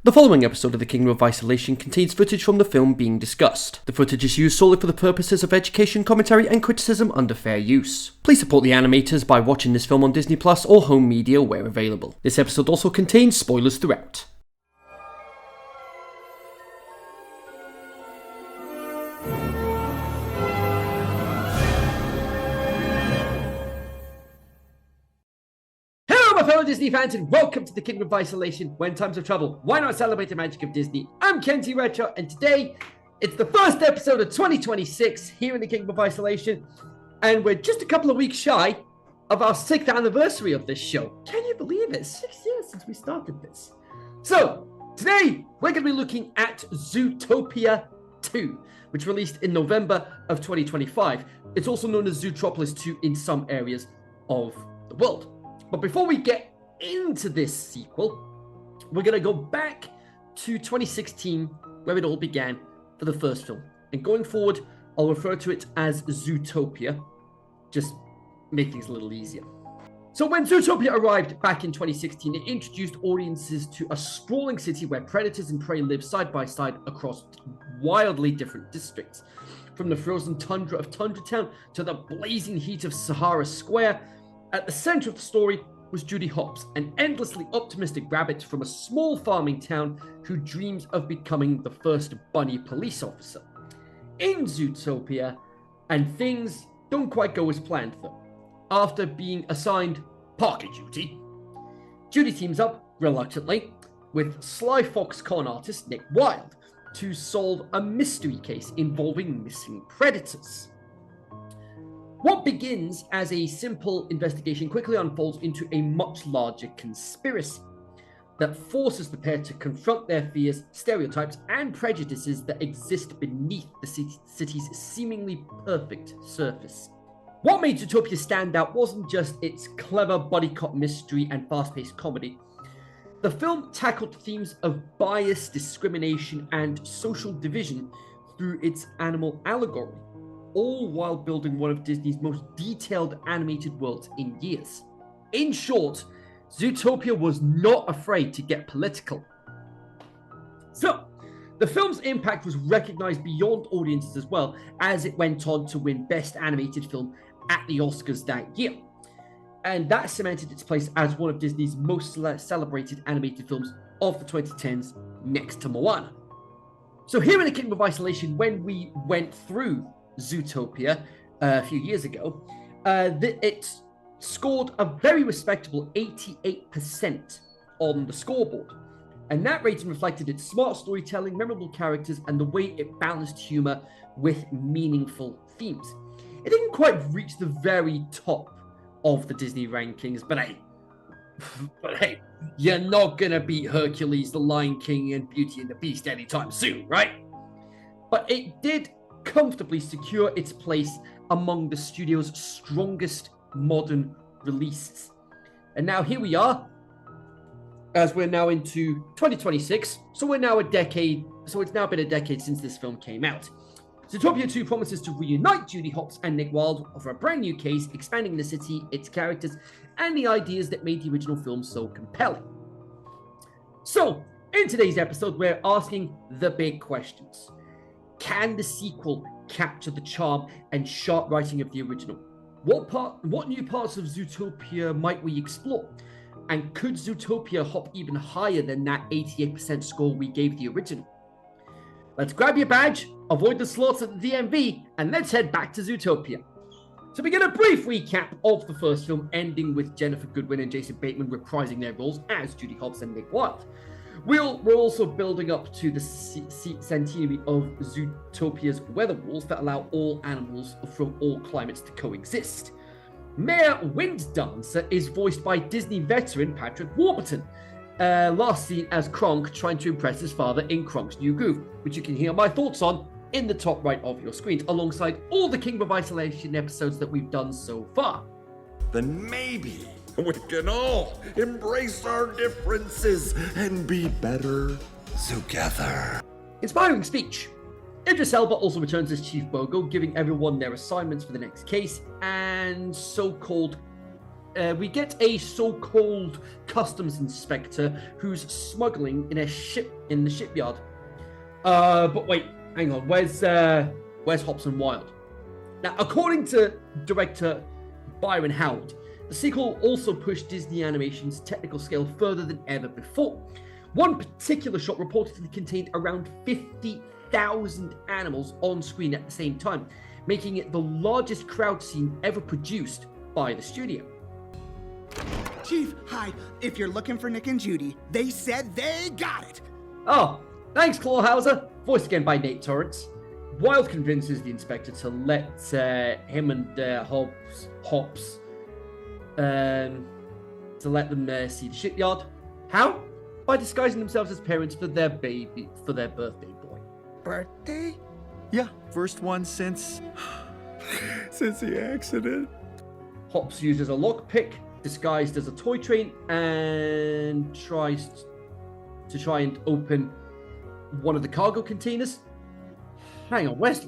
The following episode of The Kingdom of Isolation contains footage from the film being discussed. The footage is used solely for the purposes of education, commentary, and criticism under fair use. Please support the animators by watching this film on Disney Plus or home media where available. This episode also contains spoilers throughout. Fellow Disney fans, and welcome to the Kingdom of Isolation. When times of trouble, why not celebrate the magic of Disney? I'm Kenzie Retro, and today it's the first episode of 2026 here in the Kingdom of Isolation, and we're just a couple of weeks shy of our 6th anniversary of this show. Can you believe it? 6 years since we started this. So today we're going to be looking at Zootopia 2, which released in November of 2025. It's also known as Zootropolis 2 in some areas of the world. But before we get into this sequel, we're going to go back to 2016, where it all began for the first film. And going forward, I'll refer to it as Zootopia, just make things a little easier. So when Zootopia arrived back in 2016, it introduced audiences to a sprawling city where predators and prey live side by side across wildly different districts. From the frozen tundra of Tundra Town to the blazing heat of Sahara Square, at the center of the story was Judy Hopps, an endlessly optimistic rabbit from a small farming town who dreams of becoming the first bunny police officer. In Zootopia, and things don't quite go as planned though. After being assigned parking duty, Judy teams up, reluctantly, with sly fox con artist Nick Wilde to solve a mystery case involving missing predators. What begins as a simple investigation quickly unfolds into a much larger conspiracy that forces the pair to confront their fears, stereotypes, and prejudices that exist beneath the city's seemingly perfect surface. What made Zootopia stand out wasn't just its clever buddy cop mystery and fast-paced comedy. The film tackled themes of bias, discrimination, and social division through its animal allegory, all while building one of Disney's most detailed animated worlds in years. In short, Zootopia was not afraid to get political. So, the film's impact was recognized beyond audiences as well, as it went on to win Best Animated Film at the Oscars that year. And that cemented its place as one of Disney's most celebrated animated films of the 2010s, next to Moana. So here in the Kingdom of Isolation, when we went through Zootopia a few years ago, it scored a very respectable 88% on the scoreboard. And that rating reflected its smart storytelling, memorable characters, and the way it balanced humor with meaningful themes. It didn't quite reach the very top of the Disney rankings, but hey, you're not gonna beat Hercules, The Lion King, and Beauty and the Beast anytime soon, right? But it did comfortably secure its place among the studio's strongest modern releases. And now here we are, as we're now into 2026, so it's now been a decade since this film came out. Zootopia 2 promises to reunite Judy Hopps and Nick Wilde for a brand new case, expanding the city, its characters, and the ideas that made the original film so compelling. So, in today's episode, we're asking the big questions. Can the sequel capture the charm and sharp writing of the original? What new parts of Zootopia might we explore? And could Zootopia hop even higher than that 88% score we gave the original? Let's grab your badge, avoid the slots at the DMV, and let's head back to Zootopia. So we get a brief recap of the first film, ending with Jennifer Goodwin and Jason Bateman reprising their roles as Judy Hopps and Nick Wilde. We're also building up to the centenary of Zootopia's weather rules that allow all animals from all climates to coexist. Mayor Winddancer is voiced by Disney veteran Patrick Warburton, last seen as Kronk trying to impress his father in Kronk's New Groove, which you can hear my thoughts on in the top right of your screen, alongside all the Kingdom of Isolation episodes that we've done so far. Then maybe we can all embrace our differences and be better together. Inspiring speech. Idris Elba also returns as Chief Bogo, giving everyone their assignments for the next case, and so-called we get a so-called customs inspector who's smuggling in the shipyard. But wait, hang on. Where's Hops and Wild? Now, according to director Byron Howard, the sequel also pushed Disney Animation's technical scale further than ever before. One particular shot reportedly contained around 50,000 animals on screen at the same time, making it the largest crowd scene ever produced by the studio. Chief, hi. If you're looking for Nick and Judy, they said they got it. Oh, thanks, Clawhauser. Voiced again by Nate Torrance. Wild convinces the inspector to let him and Hops to let them see the shipyard. How? By disguising themselves as parents for their birthday boy. Birthday? Yeah, first one since the accident. Hops uses a lockpick disguised as a toy train and tries to open one of the cargo containers. Hang on, where's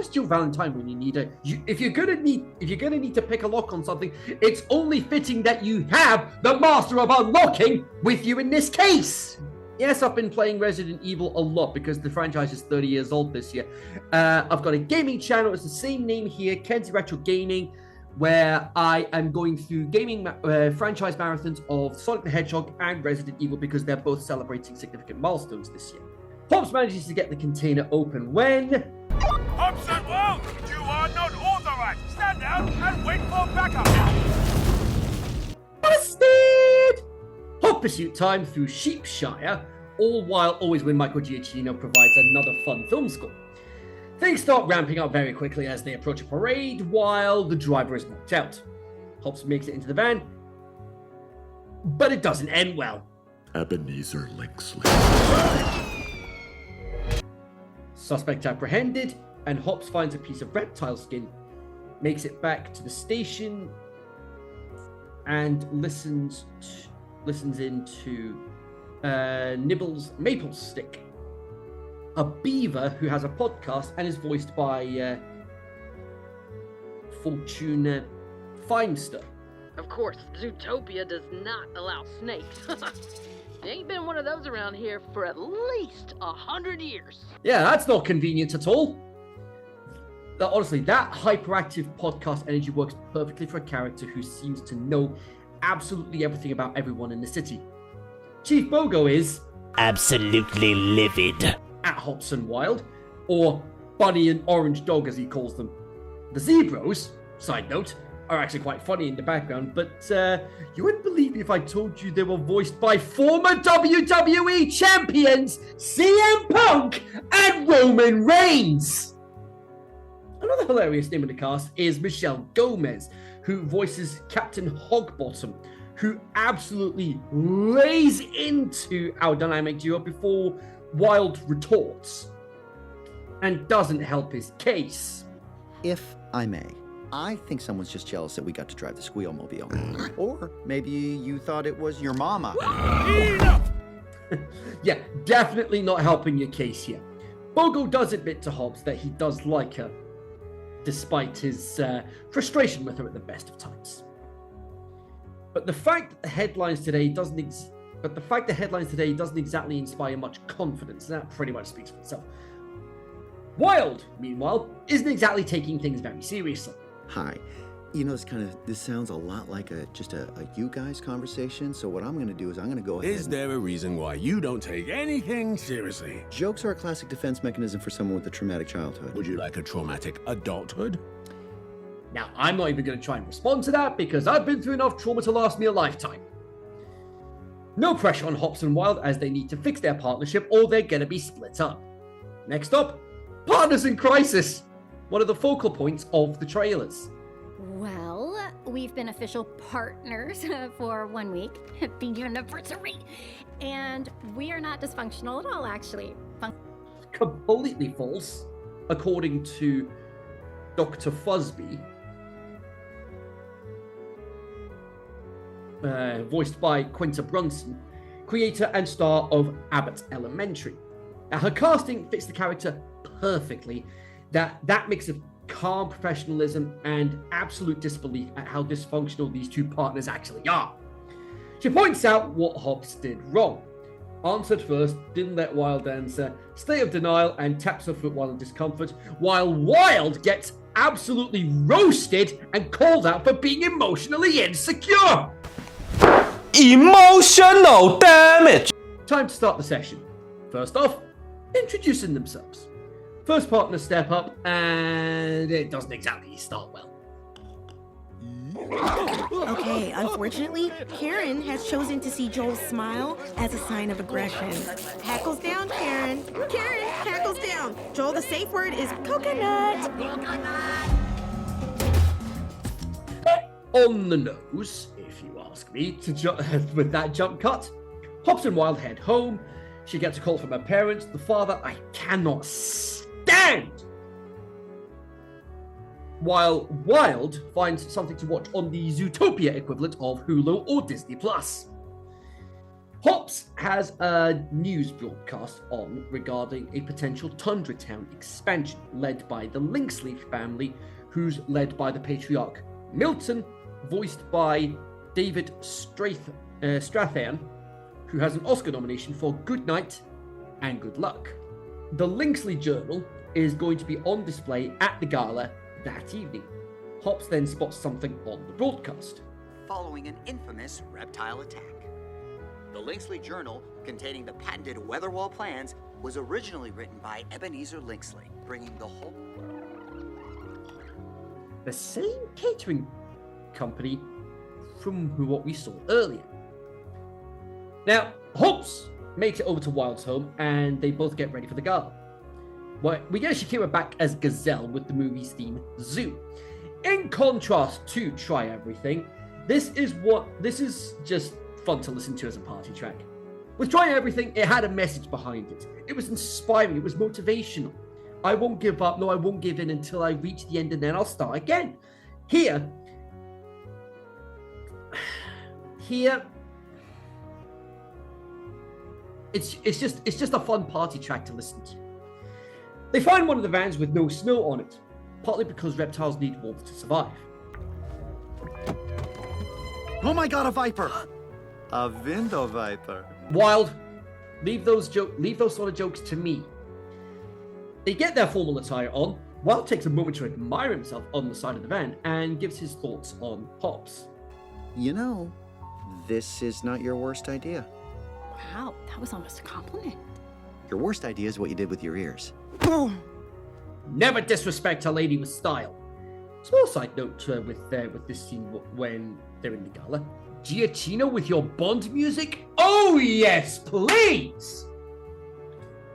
Jill Valentine when you need her? If you're gonna need to pick a lock on something, it's only fitting that you have the master of unlocking with you in this case. Yes, I've been playing Resident Evil a lot because the franchise is 30 years old this year. I've got a gaming channel. It's the same name here, Kenzie Retro Gaming, where I am going through gaming franchise marathons of Sonic the Hedgehog and Resident Evil because they're both celebrating significant milestones this year. Hops manages to get the container open when... Hops and Wild, you are not authorized. Stand down and wait for backup. Busted! Hot pursuit time through Sheepshire, all while Always Win Michael Giacchino provides another fun film score. Things start ramping up very quickly as they approach a parade while the driver is knocked out. Hops makes it into the van, but it doesn't end well. Ebenezer Linksley. Suspect apprehended, and Hops finds a piece of reptile skin, makes it back to the station, and listens into Nibbles Maple Stick, a beaver who has a podcast and is voiced by Fortuna Feimster. Of course, Zootopia does not allow snakes. There ain't been one of those around here for at least 100 years. Yeah, that's not convenient at all. Honestly, that hyperactive podcast energy works perfectly for a character who seems to know absolutely everything about everyone in the city. Chief Bogo is... absolutely livid. At Hops and Wild, or Bunny and Orange Dog as he calls them. The Zebros, side note, are actually quite funny in the background, but you wouldn't believe me if I told you they were voiced by former WWE champions CM Punk and Roman Reigns. Another hilarious name in the cast is Michelle Gomez, who voices Captain Hogbottom, who absolutely lays into our dynamic duo before Wild retorts and doesn't help his case. If I may, I think someone's just jealous that we got to drive the Squealmobile. Or maybe you thought it was your mama. Yeah, definitely not helping your case here. Bogo does admit to Hobbs that he does like her, despite his frustration with her at the best of times. But the fact that the headlines today doesn't exactly inspire much confidence. That pretty much speaks for itself. Wild, meanwhile, isn't exactly taking things very seriously. Hi. You know, this sounds a lot like just a you guys conversation, so what I'm going to do is I'm going to go ahead Is there a reason why you don't take anything seriously? Jokes are a classic defense mechanism for someone with a traumatic childhood. Would you like a traumatic adulthood? Now, I'm not even going to try and respond to that because I've been through enough trauma to last me a lifetime. No pressure on Hops and Wild as they need to fix their partnership or they're going to be split up. Next up, Partners in Crisis, one of the focal points of the trailers. Well, we've been official partners for 1 week, happy anniversary, and we are not dysfunctional at all, actually. Completely false, according to Dr. Fuzby, voiced by Quinta Brunson, creator and star of Abbott Elementary. Now, her casting fits the character perfectly. That mix of calm professionalism and absolute disbelief at how dysfunctional these two partners actually are. She points out what Hobbs did wrong. Answered first, didn't let Wild answer, state of denial, and taps her foot while in discomfort, while Wild gets absolutely roasted and called out for being emotionally insecure. Emotional damage! Time to start the session. First off, introducing themselves. First partner step up, and it doesn't exactly start well. Okay, unfortunately, Karen has chosen to see Joel's smile as a sign of aggression. Hackles down, Karen. Karen, hackles down. Joel, the safe word is coconut. On the nose, if you ask me, with that jump cut. Hobbs and Wild head home. She gets a call from her parents, the father I cannot stand. While Wild finds something to watch on the Zootopia equivalent of Hulu or Disney+. Hobbs has a news broadcast on regarding a potential Tundra Town expansion led by the Lynxleaf family, who's led by the patriarch Milton, voiced by David Strathairn, who has an Oscar nomination for Good Night and Good Luck. The Lynxley Journal is going to be on display at the gala that evening. Hobbs then spots something on the broadcast. Following an infamous reptile attack. The Lynxley Journal, containing the patented weather wall plans, was originally written by Ebenezer Lynxley, bringing the whole The same catering company from what we saw earlier. Now, Hobbs makes it over to Wild's home, and they both get ready for the gala. Well, we get Shakira back as Gazelle with the movie's theme, Zoo. In contrast to Try Everything, this is just fun to listen to as a party track. With Try Everything, it had a message behind it. It was inspiring, it was motivational. I won't give up, no, I won't give in until I reach the end and then I'll start again. Here, it's just a fun party track to listen to. They find one of the vans with no snow on it, partly because reptiles need warmth to survive. Oh my god, a viper! A window viper. Wild, leave those sort of jokes to me. They get their formal attire on. Wild takes a moment to admire himself on the side of the van and gives his thoughts on Hobbs. You know, this is not your worst idea. Wow, that was almost a compliment. Your worst idea is what you did with your ears. Never disrespect a lady with style. Small side note with this scene when they're in the gala. Giacchino with your Bond music? Oh yes, please!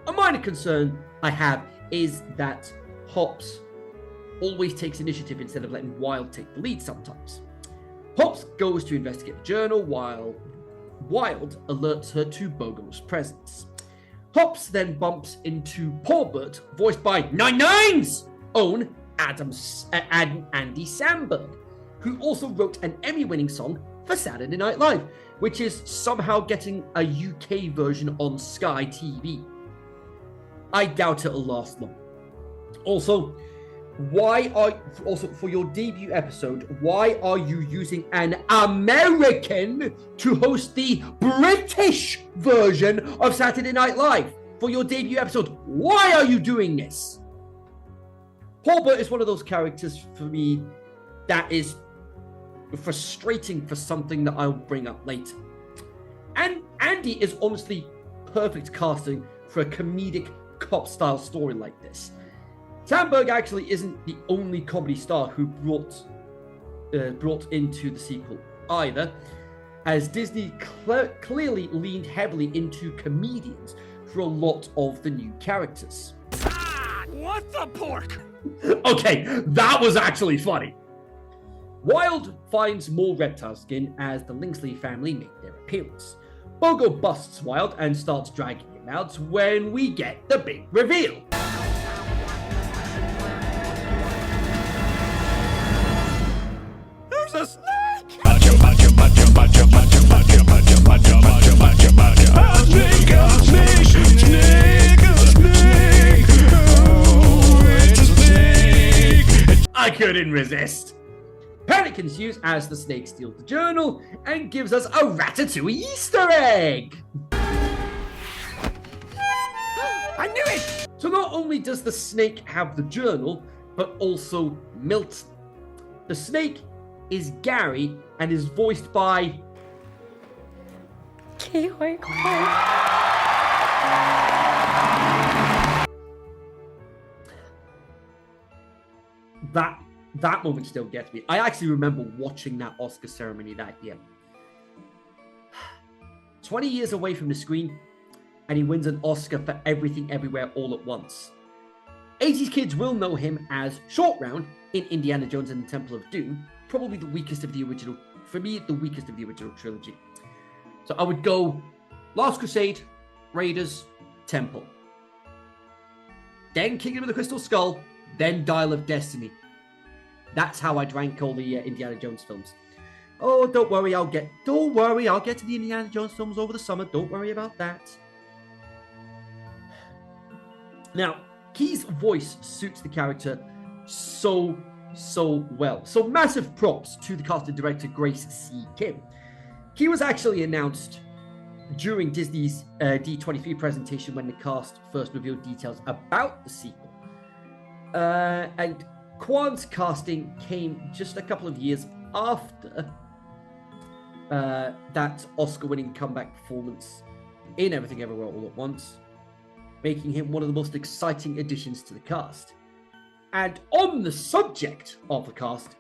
A minor concern I have is that Hobbs always takes initiative instead of letting Wild take the lead sometimes. Hobbs goes to investigate the journal while Wild alerts her to Bogo's presence. Hobbs then bumps into Paul Burt, voiced by Nine's own Andy Samberg, who also wrote an Emmy-winning song for Saturday Night Live, which is somehow getting a UK version on Sky TV. I doubt it'll last long. Also, for your debut episode, why are you using an American to host the British version of Saturday Night Live for your debut episode? Why are you doing this? Paul Burt is one of those characters for me that is frustrating for something that I'll bring up later. And Andy is honestly perfect casting for a comedic cop-style story like this. Samberg actually isn't the only comedy star who brought into the sequel either, as Disney clearly leaned heavily into comedians for a lot of the new characters. What the pork? Okay, that was actually funny. Wild finds more reptile skin as the Lynxley family make their appearance. Bogo busts Wild and starts dragging him out when we get the big reveal. There's a snake! couldn't resist. Panic ensues as the snake steals the journal and gives us a Ratatouille Easter egg. I knew it! So not only does the snake have the journal, but also Milton. The snake is Gary and is voiced by... That moment still gets me. I actually remember watching that Oscar ceremony that year. 20 years away from the screen, and he wins an Oscar for Everything Everywhere All at Once. 80s kids will know him as Short Round in Indiana Jones and the Temple of Doom, probably the weakest of the original, for me, the weakest of the original trilogy. So I would go Last Crusade, Raiders, Temple. Then Kingdom of the Crystal Skull, then Dial of Destiny. That's how I'd rank all the Indiana Jones films. Oh, don't worry, I'll get to the Indiana Jones films over the summer. Don't worry about that. Now, Key's voice suits the character so well. So massive props to the casting director, Grace C. Kim. Key was actually announced during Disney's D23 presentation when the cast first revealed details about the sequel. And Kwan's casting came just a couple of years after that Oscar-winning comeback performance in Everything Everywhere All at Once, making him one of the most exciting additions to the cast. And on the subject of the cast,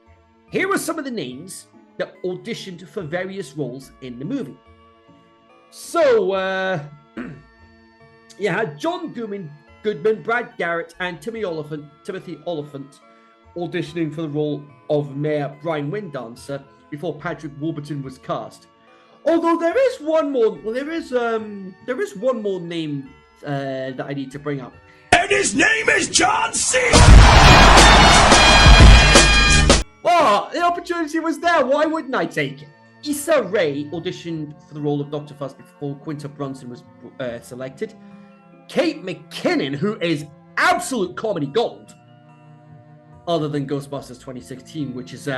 here are some of the names that auditioned for various roles in the movie. So, you had John Goodman, Brad Garrett, and Timothy Oliphant auditioning for the role of Mayor Brian Windancer before Patrick Warburton was cast. Although there is one more name that I need to bring up. And his name is John C. Well, the opportunity was there. Why wouldn't I take it? Issa Rae auditioned for the role of Dr. Fuss before Quinta Brunson was selected. Kate McKinnon, who is absolute comedy gold, other than Ghostbusters 2016, which is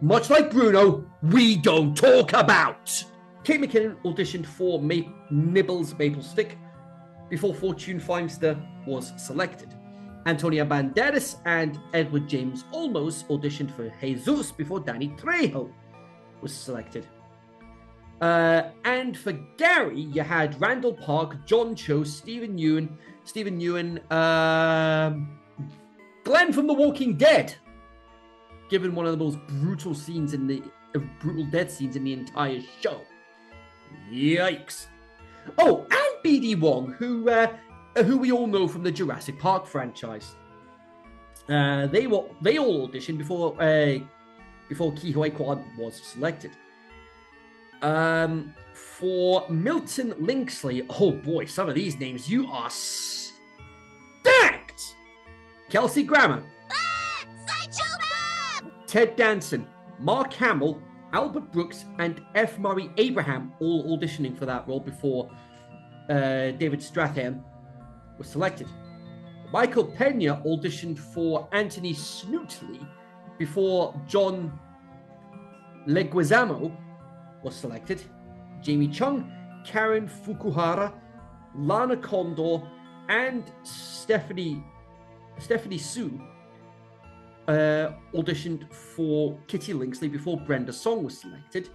much like Bruno, we don't talk about. Kate McKinnon auditioned for Nibbles Maple Stick before Fortune Feimster was selected. Antonia Banderas and Edward James Olmos auditioned for Jesus before Danny Trejo was selected. And for Gary, you had Randall Park, John Cho, Stephen Ewan, Glenn from The Walking Dead, given one of the most brutal death scenes in the entire show. Yikes! Oh, and BD Wong, who we all know from the Jurassic Park franchise. They all auditioned before Ke Huy Quan was selected. For Milton Linksley, oh boy, some of these names, you are stacked! Kelsey Grammer, Ted Danson, Mark Hamill, Albert Brooks, and F. Murray Abraham all auditioning for that role before David Strathairn was selected. Michael Pena auditioned for Anthony Snootley before John Leguizamo was selected. Jamie Chung, Karen Fukuhara, Lana Condor, and Stephanie Sue auditioned for Kitty Linksley before Brenda Song was selected.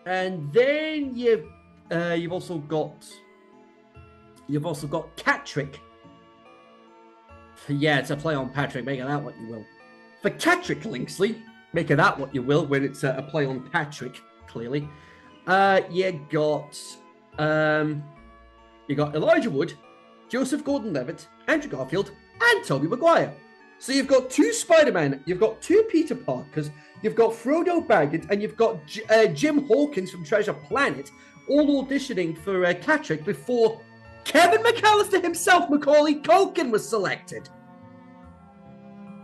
And then you've also got Catrick. Yeah, it's a play on Patrick. Make of that what you will. For Catrick Linksley, make of that what you will. When it's a play on Patrick, clearly. You got Elijah Wood, Joseph Gordon-Levitt, Andrew Garfield, and Tobey Maguire. So you've got two Spider-Man, you've got two Peter Parkers, you've got Frodo Baggins, and you've got Jim Hawkins from Treasure Planet, all auditioning for Catrick before Kevin McAllister himself, Macaulay Culkin, was selected.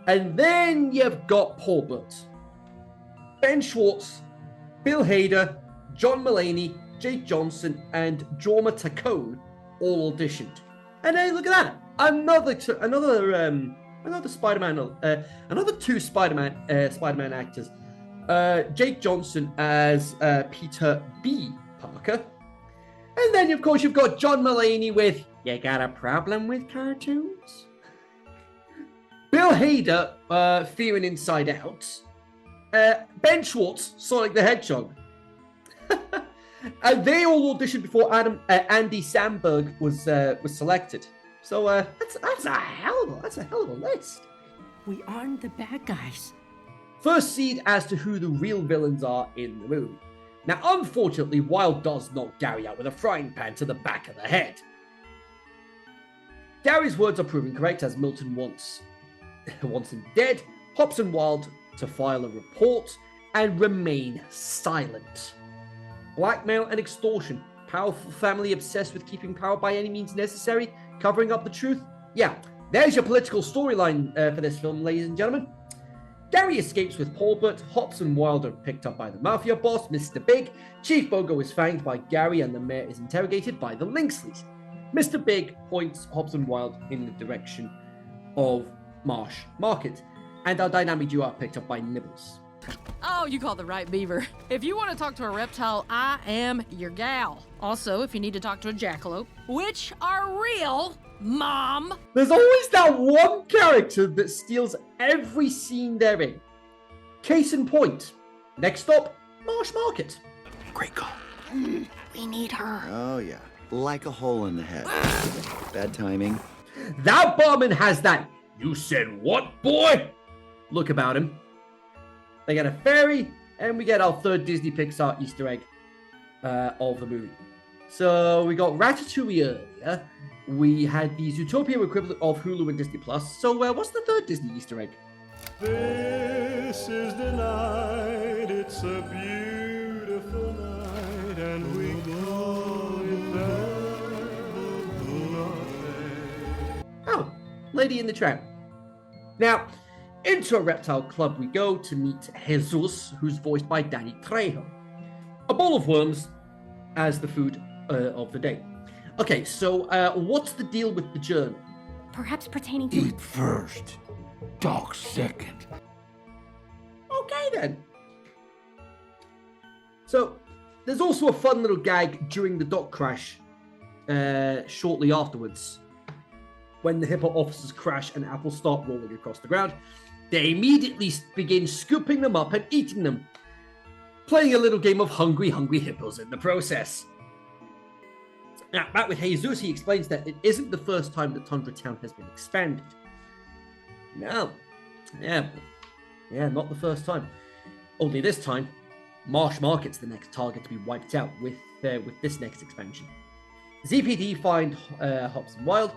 And then you've got Paul Butts, Ben Schwartz, Bill Hader, John Mulaney, Jake Johnson, and Jorma Taccone all auditioned. And hey, look at that! Another another another two Spider-Man actors. Jake Johnson as Peter B. Parker. And then, of course, you've got John Mulaney with You Got a Problem with Cartoons? Bill Hader, Fearing Inside Out. Ben Schwartz, Sonic the Hedgehog. And they all auditioned before Andy Samberg was selected. So that's a hell of a list. We aren't the bad guys. First seed as to who the real villains are in the movie. Now, unfortunately, Wilde does knock Gary out with a frying pan to the back of the head. Gary's words are proven correct as Milton wants him dead, Hobson Wilde to file a report and remain silent. Blackmail and extortion, powerful family obsessed with keeping power by any means necessary, covering up the truth. Yeah, there's your political storyline for this film, ladies and gentlemen. Gary escapes with Paulbert, Hobson Wilde are picked up by the mafia boss, Mr. Big, Chief Bogo is fanged by Gary and the mayor is interrogated by the Linksleys. Mr. Big points Hobson Wilde in the direction of Marsh Market, and our dynamic duo are picked up by Nibbles. Oh, you called the right beaver. If you want to talk to a reptile, I am your gal. Also, if you need to talk to a jackalope, which are real, Mom. There's always that one character that steals every scene they're in. Case in point. Next stop, Marsh Market. Great call. We need her. Oh, yeah. Like a hole in the head. Bad timing. That barman has that, you said what, boy? Look about him. They get a fairy, and we get our third Disney Pixar Easter egg of the movie. So we got Ratatouille earlier. We had the Zootopia equivalent of Hulu and Disney Plus. So what's the third Disney Easter egg? This is the night, it's a beautiful night, and we call it that. Oh, Lady in the Tramp. Now, into a reptile club we go to meet Jesus, who's voiced by Danny Trejo. A bowl of worms as the food of the day. Okay, so what's the deal with the journal? Perhaps pertaining to... Eat first, talk second. Okay then. So, there's also a fun little gag during the dock crash shortly afterwards. When the hippo officers crash and apples start rolling across the ground, they immediately begin scooping them up and eating them, playing a little game of hungry, hungry hippos in the process. Now, back with Jesus, he explains that it isn't the first time that Tundra Town has been expanded. No. Yeah, not the first time. Only this time, Marsh Market's the next target to be wiped out with this next expansion. ZPD find Hobson Wilde,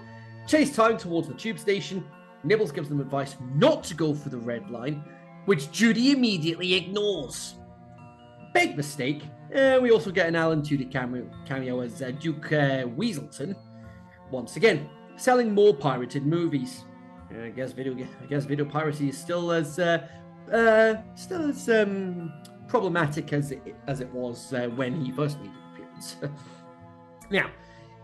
chase time towards the tube station. Nibbles gives them advice not to go for the red line, which Judy immediately ignores. Big mistake. We also get an Alan Tudyk cameo as Duke Weaselton. Once again, selling more pirated movies. I guess video piracy is still as problematic as it was when he first made an appearance. Now,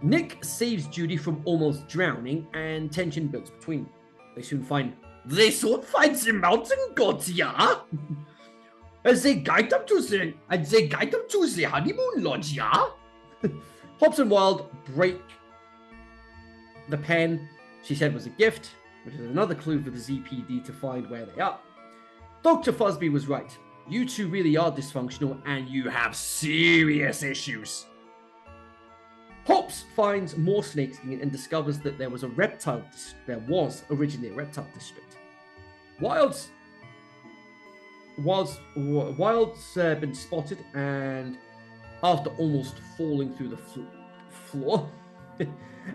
Nick saves Judy from almost drowning, and tension builds between them. They soon find the mountain gods, yeah. As they guide them to the honeymoon lodge, yeah. Hobson Wilde break the pen she said was a gift, which is another clue for the ZPD to find where they are. Dr. Fusby was right. You two really are dysfunctional, and you have serious issues. Hobbs finds more snakeskin and discovers that there was originally a reptile district. Wilde's been spotted, and after almost falling through the floor,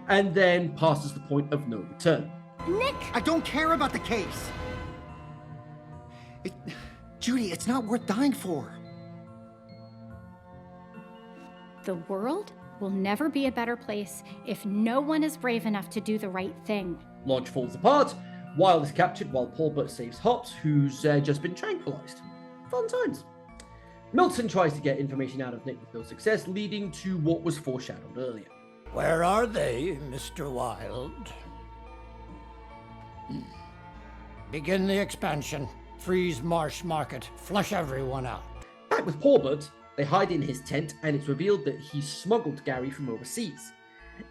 and then passes the point of no return. Nick! I don't care about the case. Judy, it's not worth dying for. The world will never be a better place if no one is brave enough to do the right thing. Lodge falls apart. Wilde is captured while Paulbert saves Hobbs, who's just been tranquilized. Fun times. Milton tries to get information out of Nick with no success, leading to what was foreshadowed earlier. Where are they, Mr. Wilde? Begin the expansion. Freeze Marsh Market. Flush everyone out. Back with Porbert, they hide in his tent and it's revealed that he smuggled Gary from overseas.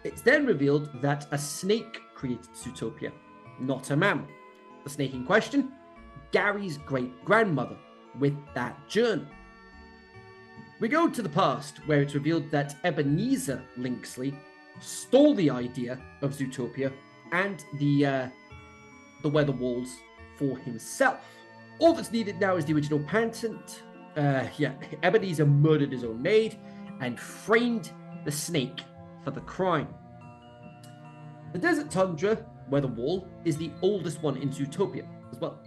It's then revealed that a snake created Zootopia, not a mammal. The snake in question? Gary's great-grandmother with that journal. We go to the past where it's revealed that Ebenezer Linksley stole the idea of Zootopia and the weather walls for himself. All that's needed now is the original patent. Ebenezer murdered his own maid and framed the snake for the crime. The desert tundra weather wall is the oldest one in Zootopia as well.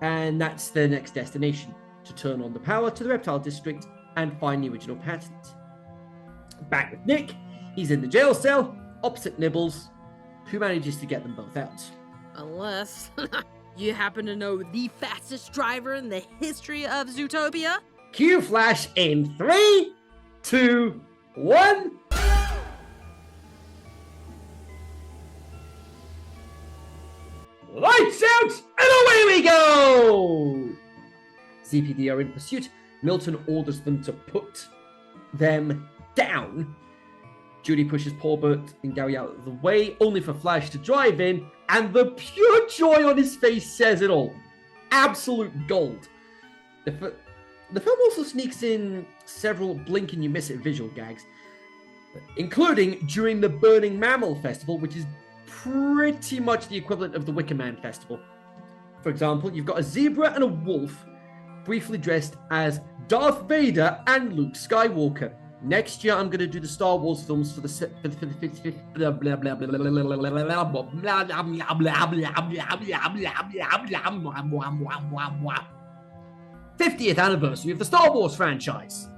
And that's their next destination, to turn on the power to the reptile district and find the original patent. Back with Nick, he's in the jail cell, opposite Nibbles, who manages to get them both out. Unless you happen to know the fastest driver in the history of Zootopia? Cue flash in 3, 2, 1. Lights out, and away we go! ZPD are in pursuit. Milton orders them to put them down. Judy pushes Porbert and Gary out of the way, only for Flash to drive in, and the pure joy on his face says it all. Absolute gold. The film also sneaks in several blink and you miss it visual gags, including during the Burning Mammal Festival, which is pretty much the equivalent of the Wicker Man Festival. For example, you've got a zebra and a wolf briefly dressed as Darth Vader and Luke Skywalker. Next year, I'm going to do the Star Wars films for the 50th anniversary of the Star Wars franchise.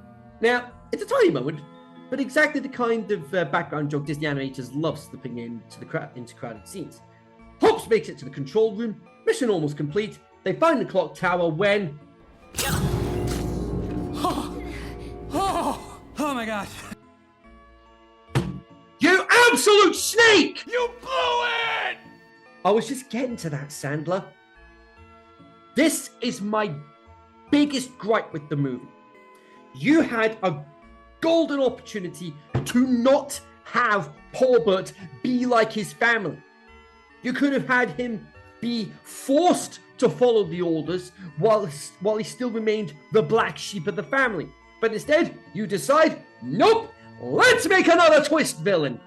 Now, it's a tiny moment, but exactly the kind of background joke Disney animators love slipping into crowded scenes. Hobbs makes it to the control room, mission almost complete. They find the clock tower when... Oh my god. You absolute snake! You blew it! I was just getting to that, Sandler. This is my biggest gripe with the movie. You had a golden opportunity to not have Porbert be like his family. You could have had him be forced to follow the orders while he still remained the black sheep of the family. But instead, you decide, nope, let's make another twist villain.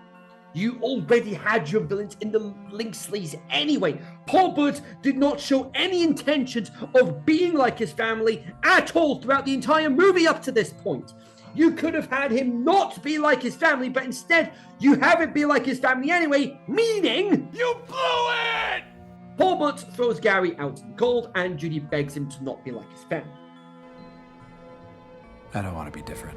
You already had your villains in the Linksleys anyway. Porbert did not show any intentions of being like his family at all throughout the entire movie up to this point. You could have had him not be like his family, but instead, you have it be like his family anyway, meaning... You blew it! Porbert throws Gary out in the cold, and Judy begs him to not be like his family. I don't want to be different.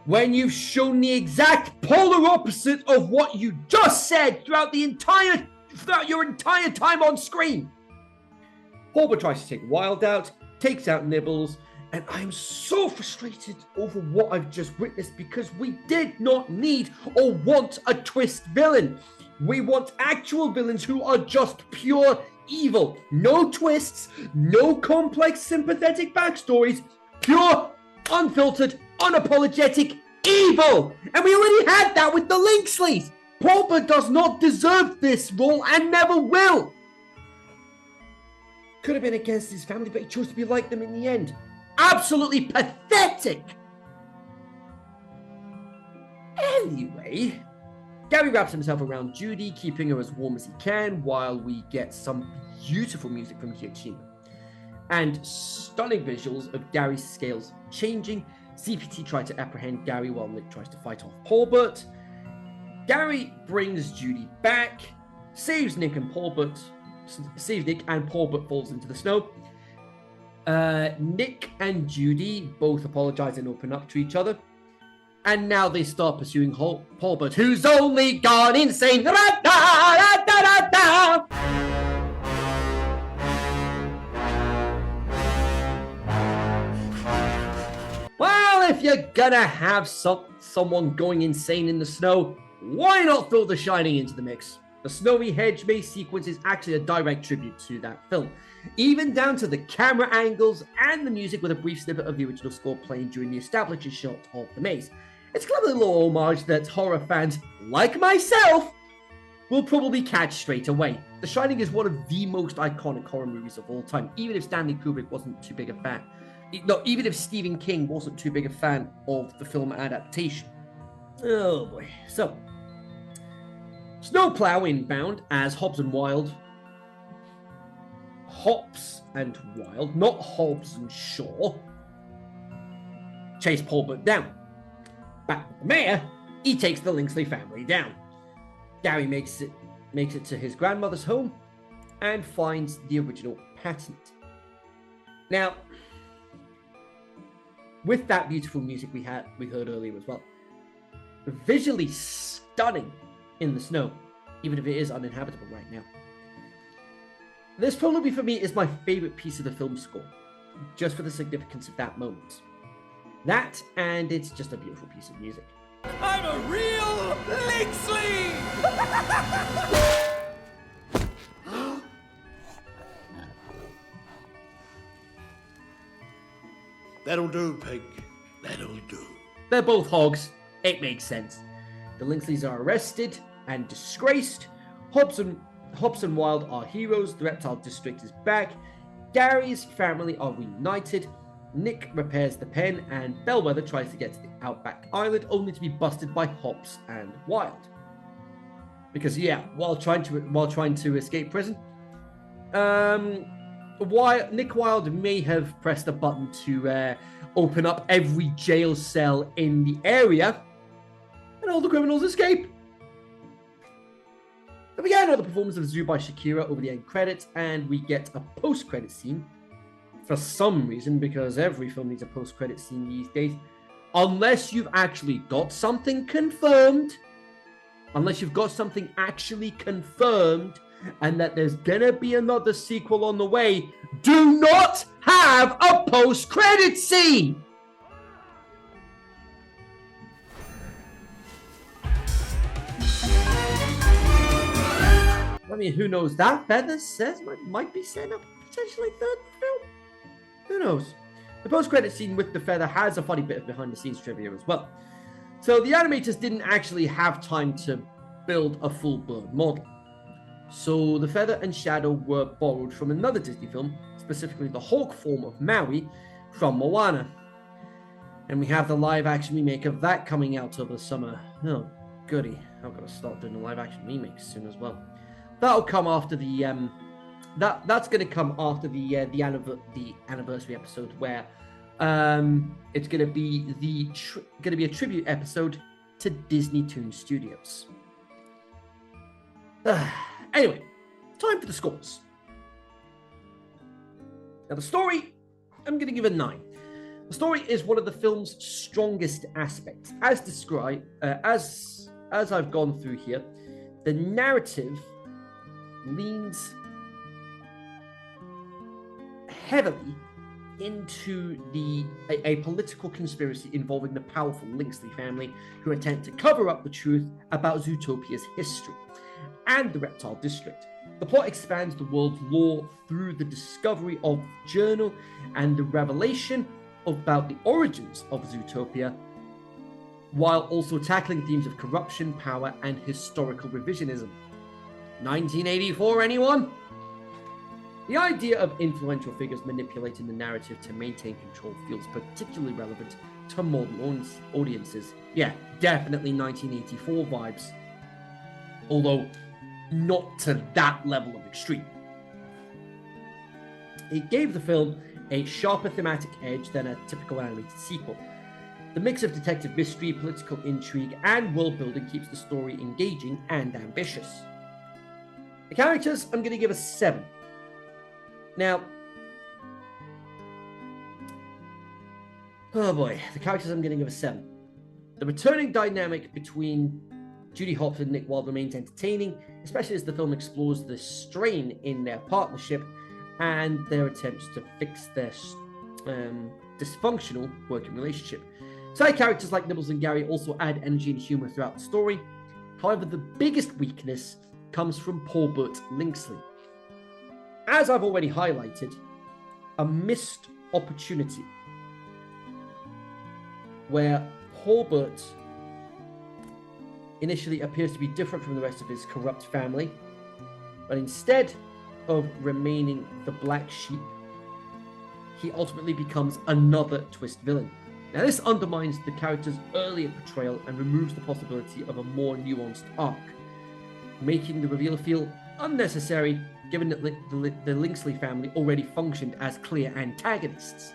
When you've shown the exact polar opposite of what you just said throughout your entire time on screen. Porbert tries to take Wild out, takes out Nibbles, and I'm so frustrated over what I've just witnessed because we did not need or want a twist villain. We want actual villains who are just pure evil. No twists, no complex sympathetic backstories, pure, unfiltered, unapologetic evil. And we already had that with the Linksleys. Porbert does not deserve this role and never will. Could have been against his family, but he chose to be like them in the end. Absolutely pathetic. Anyway, Gary wraps himself around Judy, keeping her as warm as he can, while we get some beautiful music from Giacchino. And stunning visuals of Gary's scales changing. CPT try to apprehend Gary while Nick tries to fight off Porbert. Gary brings Judy back, saves Nick, and Porbert falls into the snow. Nick and Judy both apologize and open up to each other. And now they start pursuing Porbert, who's only gone insane. Well, if you're gonna have someone going insane in the snow, why not throw The Shining into the mix? The snowy hedge maze sequence is actually a direct tribute to that film, even down to the camera angles and the music with a brief snippet of the original score playing during the establishing shot of the maze. It's a clever little homage that horror fans, like myself, will probably catch straight away. The Shining is one of the most iconic horror movies of all time, even if Stanley Kubrick wasn't too big a fan. No, even if Stephen King wasn't too big a fan of the film adaptation. Oh boy. So, snowplow inbound as Hobbs and Wild. Hobbs and Wild, not Hobbs and Shaw. Chase Paulbert down. Back with the mayor, he takes the Linksley family down. Gary makes it to his grandmother's home and finds the original patent. Now, with that beautiful music we heard earlier as well, visually stunning in the snow, even if it is uninhabitable right now. This probably for me is my favorite piece of the film score, just for the significance of that moment. That, and it's just a beautiful piece of music. I'm a real Linksley! That'll do, Pig. That'll do. They're both hogs. It makes sense. The Linksleys are arrested and disgraced. Hobbs and Wild are heroes. The Reptile District is back. Gary's family are reunited. Nick repairs the pen, and Bellwether tries to get to the Outback Island, only to be busted by Hobbs and Wild. Because while trying to escape prison, Nick Wilde may have pressed a button to open up every jail cell in the area, and all the criminals escape. Then we get another performance of Zoo by Shakira over the end credits, and we get a post-credit scene. For some reason, because every film needs a post-credit scene these days, unless you've actually got something confirmed, and that there's gonna be another sequel on the way, do not have a post-credit scene! I mean, who knows? That Feather says might be setting up potentially third film. Who knows? The post-credit scene with the Feather has a funny bit of behind-the-scenes trivia as well. So the animators didn't actually have time to build a full-blown model. So the Feather and Shadow were borrowed from another Disney film, specifically the Hawk form of Maui from Moana. And we have the live-action remake of that coming out over the summer. Oh, goody. I've got to start doing the live-action remakes soon as well. That'll come after the that's going to come after the anniversary episode, where it's going to be a tribute episode to Disney Toon Studios. Anyway, time for the scores. Now the story, I'm going to give a 9. The story is one of the film's strongest aspects, as described as I've gone through here. The narrative leans heavily into a political conspiracy involving the powerful Linksley family, who attempt to cover up the truth about Zootopia's history and the Reptile District. The plot expands the world's lore through the discovery of the journal and the revelation about the origins of Zootopia, while also tackling themes of corruption, power, and historical revisionism. 1984, anyone? The idea of influential figures manipulating the narrative to maintain control feels particularly relevant to modern audiences. Yeah, definitely 1984 vibes. Although, not to that level of extreme. It gave the film a sharper thematic edge than a typical animated sequel. The mix of detective mystery, political intrigue, and world building keeps the story engaging and ambitious. The characters, I'm going to give a 7. Now, oh boy, the characters I'm going to give a 7. The returning dynamic between Judy Hopps and Nick Wilde remains entertaining, especially as the film explores the strain in their partnership and their attempts to fix their dysfunctional working relationship. Side characters like Nibbles and Gary also add energy and humor throughout the story. However, the biggest weakness comes from Paul Burt Linksley. As I've already highlighted, a missed opportunity where Paul Burt initially appears to be different from the rest of his corrupt family, but instead of remaining the black sheep, he ultimately becomes another twist villain. Now, this undermines the character's earlier portrayal and removes the possibility of a more nuanced arc, making the reveal feel unnecessary given that the Linksley family already functioned as clear antagonists.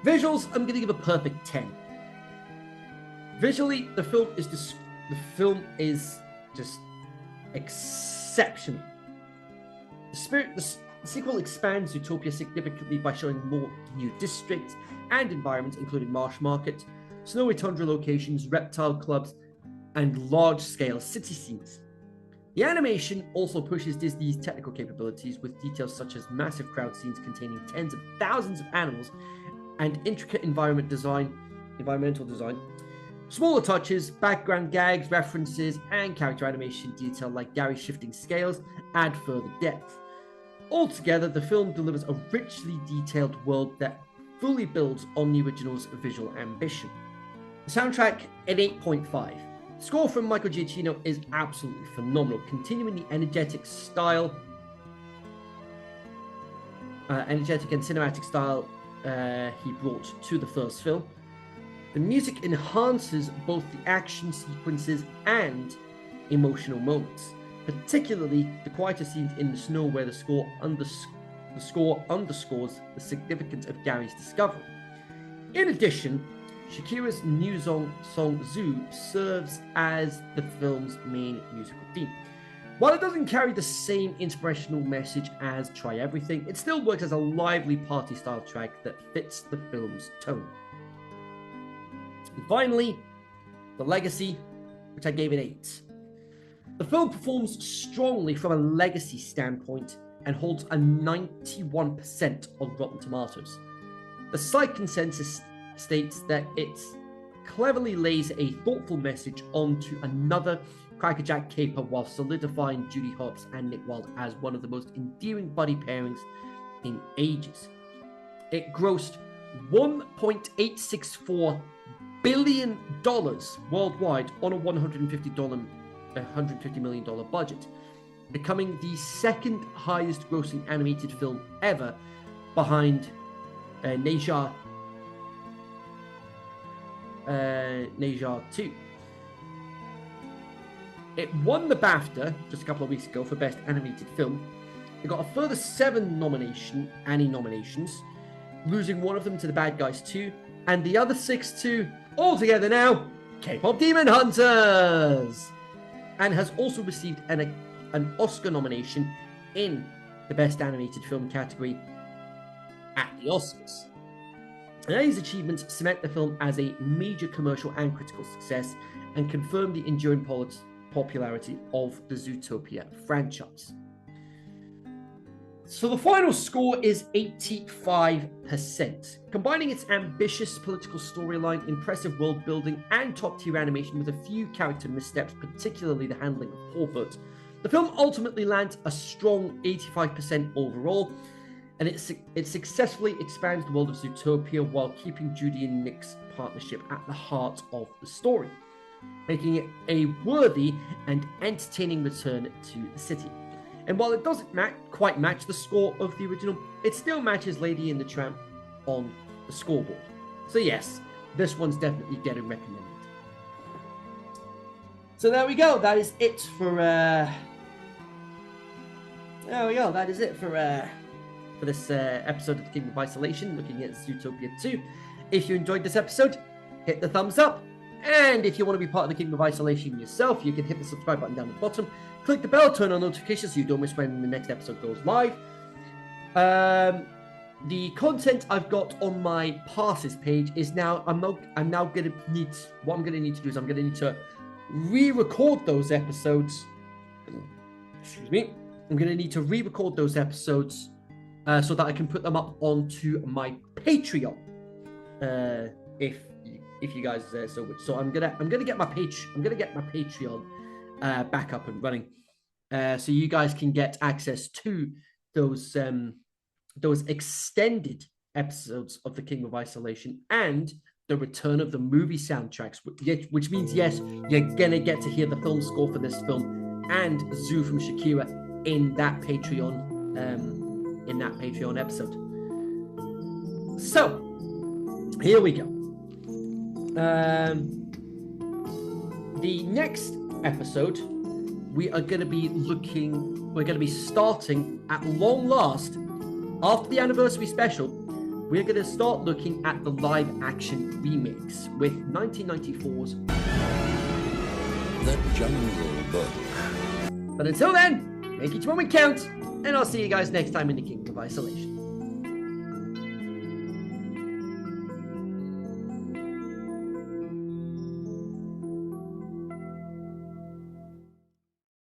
Visuals, I'm going to give a perfect 10. Visually, the film is just exceptional. The sequel expands Zootopia significantly by showing more new districts and environments, including Marsh Market, snowy tundra locations, reptile clubs, and large-scale city scenes. The animation also pushes Disney's technical capabilities with details such as massive crowd scenes containing tens of thousands of animals and intricate environmental design. Smaller touches, background gags, references, and character animation detail like Gary's shifting scales add further depth. Altogether, the film delivers a richly detailed world that fully builds on the original's visual ambition. The soundtrack, an 8.5. The score from Michael Giacchino is absolutely phenomenal, continuing the energetic and cinematic style he brought to the first film. The music enhances both the action sequences and emotional moments, particularly the quieter scenes in the snow where the score underscores the significance of Gary's discovery. In addition, Shakira's new song Zoo serves as the film's main musical theme. While it doesn't carry the same inspirational message as Try Everything, it still works as a lively party-style track that fits the film's tone. And finally, The Legacy, which I gave it 8. The film performs strongly from a legacy standpoint and holds a 91% on Rotten Tomatoes. The site consensus states that it cleverly lays a thoughtful message onto another crackerjack caper while solidifying Judy Hopps and Nick Wilde as one of the most endearing buddy pairings in ages. It grossed $1.864 billion worldwide on a $150 million budget, becoming the second highest grossing animated film ever behind Neja 2. It won the BAFTA just a couple of weeks ago for Best Animated Film. It got a further 7 Annie nominations, losing one of them to The Bad Guys 2, and the other 6 to, altogether now, K-Pop Demon Hunters, and has also received an Oscar nomination in the Best Animated Film category at the Oscars. And these achievements cement the film as a major commercial and critical success and confirm the enduring popularity of the Zootopia franchise. So the final score is 85%, combining its ambitious political storyline, impressive world building, and top-tier animation with a few character missteps, particularly the handling of Paul Burt. The film ultimately lands a strong 85% overall, and it successfully expands the world of Zootopia while keeping Judy and Nick's partnership at the heart of the story, making it a worthy and entertaining return to the city. And while it doesn't quite match the score of the original, it still matches Lady and the Tramp on the scoreboard. So yes, this one's definitely getting recommended. So there we go. That is it for this episode of the Kingdom of Isolation, looking at Zootopia 2. If you enjoyed this episode, hit the thumbs up. And if you want to be part of the Kingdom of Isolation yourself, you can hit the subscribe button down at the bottom. Click the bell, turn on notifications so you don't miss when the next episode goes live. The content I've got on my passes page is now, what I'm going to need to do is I'm going to need to re-record those episodes. Excuse me. I'm going to need to re-record those episodes so that I can put them up onto my Patreon. If you guys so wish. So I'm gonna get my Patreon back up and running. So you guys can get access to those extended episodes of The Kingdom of Isolation and the return of the movie soundtracks, which means, yes, you're gonna get to hear the film score for this film and Zoo from Shakira in that Patreon episode. So here we go. The next episode, we're going to be starting at long last, after the anniversary special, we're going to start looking at the live action remakes with 1994's The Jungle Book. But until then, make each moment count, and I'll see you guys next time in the Kingdom of Isolation.